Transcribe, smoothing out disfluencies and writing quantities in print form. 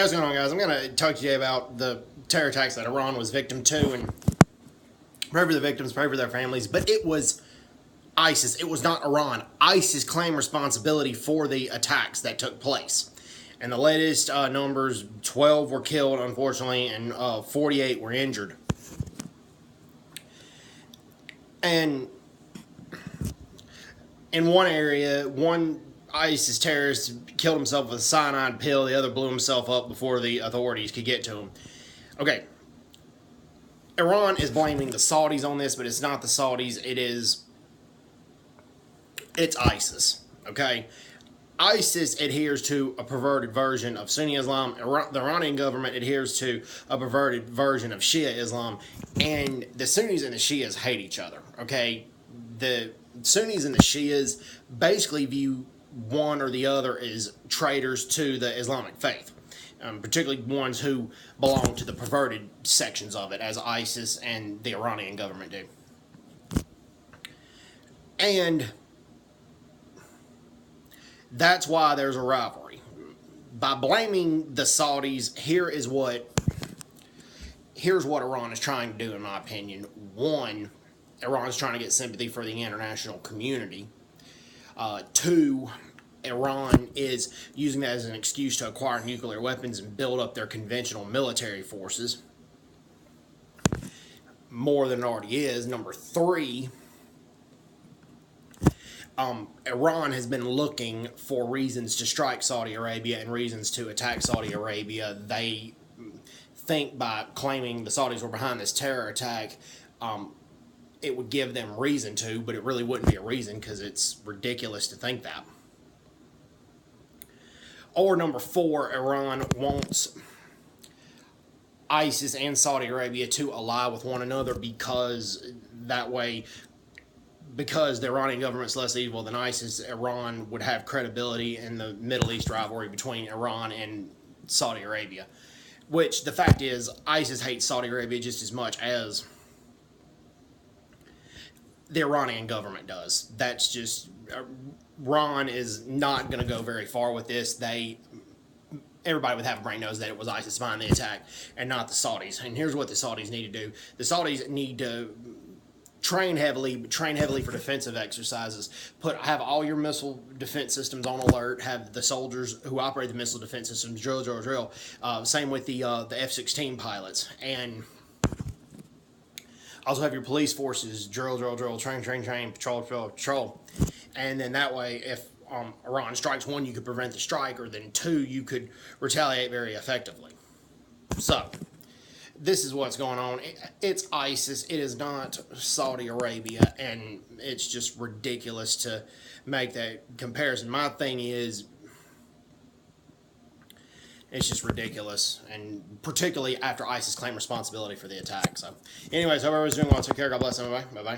Hey, what's going on, guys? I'm going to talk to you about the terror attacks that Iran was victim to and pray for the victims, pray for their families. But it was ISIS. It was not Iran. ISIS claimed responsibility for the attacks that took place. And the latest numbers, 12 were killed, unfortunately, and 48 were injured. And in one area, one ISIS terrorist killed himself with a cyanide pill. The other blew himself up before the authorities could get to him. Okay. Iran is blaming the Saudis on this, but it's not the Saudis. It's ISIS. Okay. ISIS adheres to a perverted version of Sunni Islam. The Iranian government adheres to a perverted version of Shia Islam. And the Sunnis and the Shias hate each other. Okay. The Sunnis and the Shias basically view one or the other as traitors to the Islamic faith, particularly ones who belong to the perverted sections of it, as ISIS and the Iranian government do. And that's why there's a rivalry. By blaming the Saudis, here's what Iran is trying to do, in my opinion. One, Iran is trying to get sympathy for the international community. Two, Iran is using that as an excuse to acquire nuclear weapons and build up their conventional military forces more than it already is. Number three, Iran has been looking for reasons to strike Saudi Arabia and reasons to attack Saudi Arabia. They think by claiming the Saudis were behind this terror attack, it would give them reason to, but it really wouldn't be a reason because it's ridiculous to think that. Or number four, Iran wants ISIS and Saudi Arabia to ally with one another because that way, because the Iranian government's less evil than ISIS, Iran would have credibility in the Middle East rivalry between Iran and Saudi Arabia. Which, the fact is, ISIS hates Saudi Arabia just as much as the Iranian government does. That's just, Iran is not going to go very far with this. Everybody with half a brain knows that it was ISIS behind the attack and not the Saudis. And here's what the Saudis need to do. The Saudis need to train heavily for defensive exercises. Have all your missile defense systems on alert. Have the soldiers who operate the missile defense systems drill. Same with the F-16 pilots. And also have your police forces drill, train, patrol. And then that way, if Iran strikes one, you could prevent the strike, or then two, you could retaliate very effectively. So, this is what's going on. It's ISIS. It is not Saudi Arabia, and it's just ridiculous to make that comparison. My thing is, it's just ridiculous, and particularly after ISIS claimed responsibility for the attack. So, anyways, hope everyone's doing well. Take care. God bless. Bye-bye.